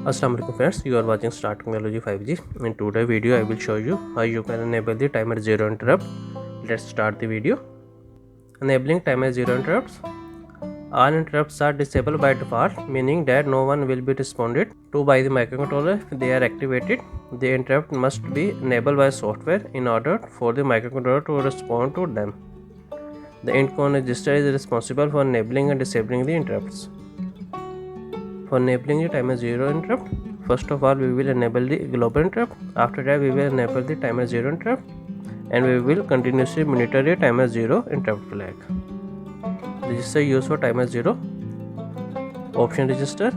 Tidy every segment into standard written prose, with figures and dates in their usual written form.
Assalamu alaikum friends, you are watching Star Technology 5G. In today's video I will show you how you can enable the timer 0 interrupt. Let's start the video. Enabling timer 0 interrupts. All interrupts are disabled by default, meaning that no one will be responded to by the microcontroller if they are activated. The interrupt must be enabled by software in order for the microcontroller to respond to them. The INTCON register is responsible for enabling and disabling the interrupts. For enabling the timer 0 interrupt, first of all we will enable the global interrupt. After that we will enable the timer 0 interrupt, and we will continuously monitor the timer 0 interrupt flag. Register used for timer 0. Option register.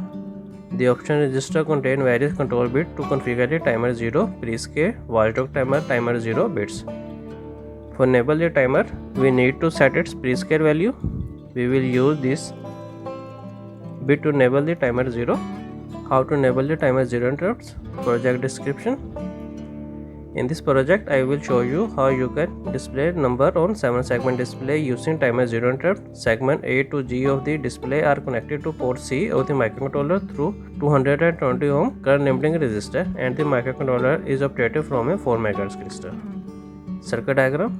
The option register contains various control bits to configure the timer 0, prescale, watchdog timer, timer 0 bits. For enable the timer, we need to set its prescale value. We will use this bit to enable the timer 0. How to enable the timer 0 interrupts? Project description. In this project, I will show you how you can display number on 7 segment display using timer 0 interrupt. Segment A to G of the display are connected to port C of the microcontroller through 220 ohm current limiting resistor, and the microcontroller is operated from a 4 MHz crystal. Circuit diagram.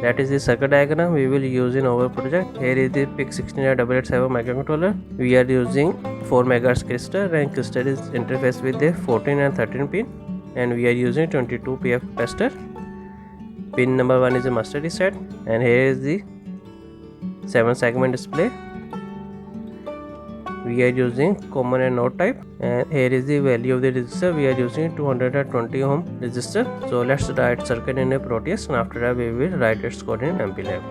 That is the circuit diagram we will use in our project. Here is the PIC16887 microcontroller. We are using 4 MHz crystal, and crystal is interfaced with the 14 and 13 pin, and we are using 22 PF capacitor. Pin number 1 is a master reset, and here is the 7 segment display. We are using common and node type, and here is the value of the resistor. We are using 220 ohm resistor. So let's write circuit in a Proteus, and after that we will write its code in MPLAB.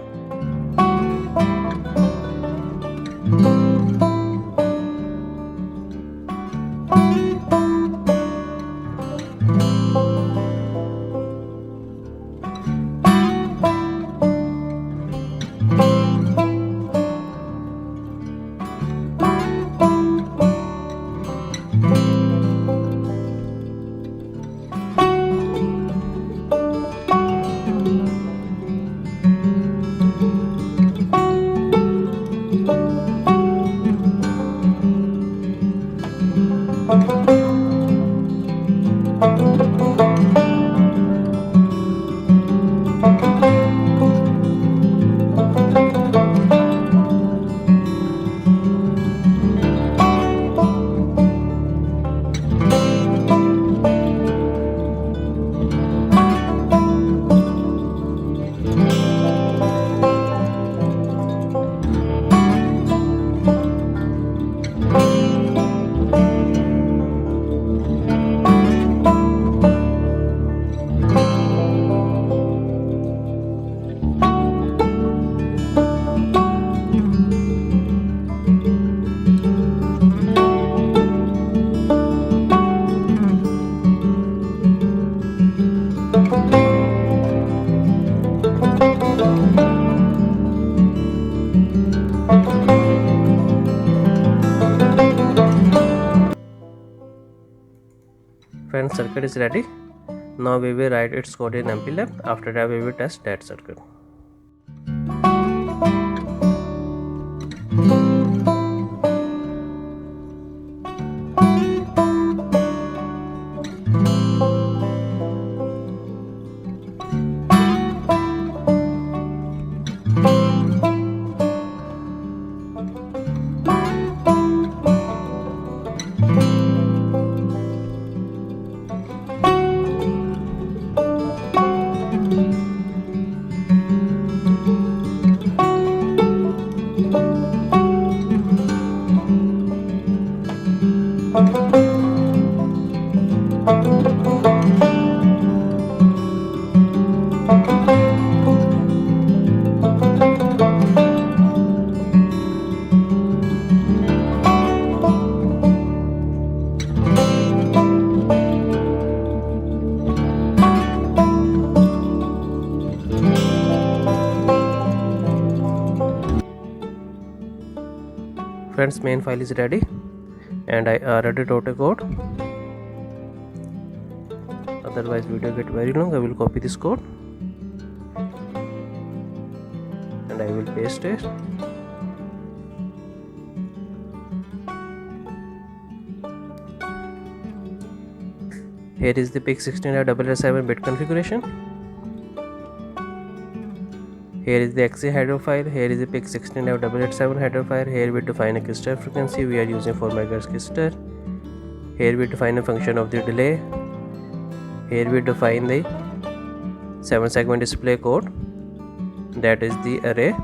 Friends, circuit is ready. Now we will write its code in MPLAB. After that we will test that circuit. Friends, main file is ready, and I already wrote a code. Otherwise video get very long. I will copy this code and I will paste it. Here is the PIC 16F887 bit configuration. Here is the XE header file. Here is the PIC 16F887 header file. Here we define a crystal frequency. We are using 4 MHz crystal. Here we define a function of the delay. Here we define the 7-segment display code, that is the array.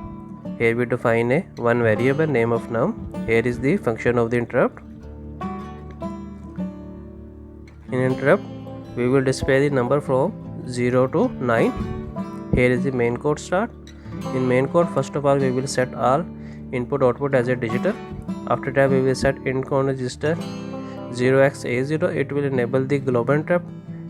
Here we define a one variable name of num. Here is the function of the interrupt. In interrupt we will display the number from 0 to 9. Here is the main code start. In main code, first of all we will set all input output as a digital. After that we will set int count register 0xA0. It will enable the global interrupt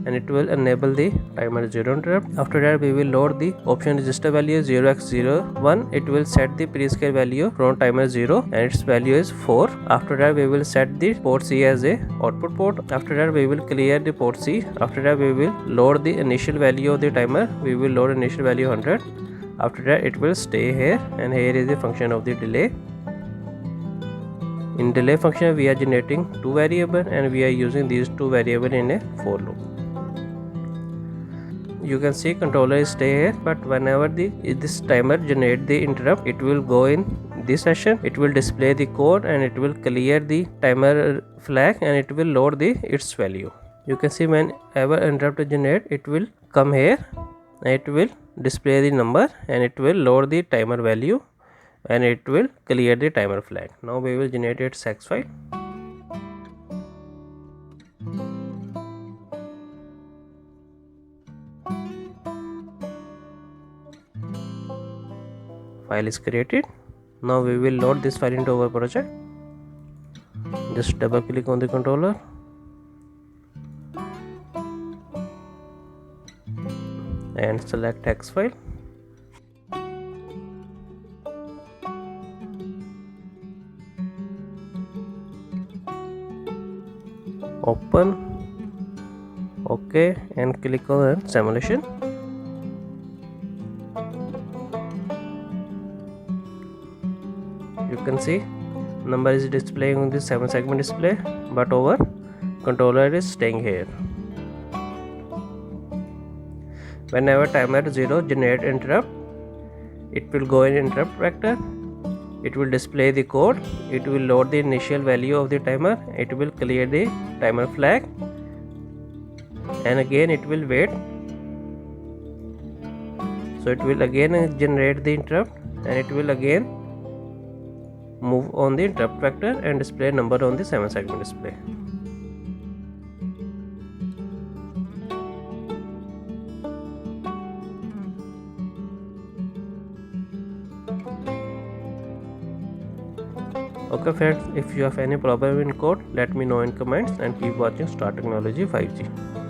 and it will enable the timer 0 interrupt. After that we will load the option register value 0x01. It will set the prescale value from timer 0 and its value is 4. After that we will set the port C as a output port. After that we will clear the port C. After that we will load the initial value of the timer. We will load initial value 100. After that it will stay here, and here is the function of the delay. In delay function we are generating two variables and we are using these two variables in a for loop. You can see controller is stay here, but whenever this timer generate the interrupt, it will go in this session. It will display the code and it will clear the timer flag and it will load its value. You can see whenever interrupt is generate, it will come here and it will display the number and it will load the timer value and it will clear the timer flag. Now we will generate its hex file. File is created. Now we will load this file into our project. Just double click on the controller and select hex file. Open, OK, and click on simulation. You can see number is displaying on this 7-segment display, but our controller is staying here. Whenever timer 0 generate interrupt, it will go in interrupt vector. It will display the code. It will load the initial value of the timer. It will clear the timer flag, and again it will wait. So it will again generate the interrupt and it will again move on the interrupt vector and display number on the 7-segment display. Okay friends, if you have any problem in code, let me know in comments and keep watching Star Technology 5G.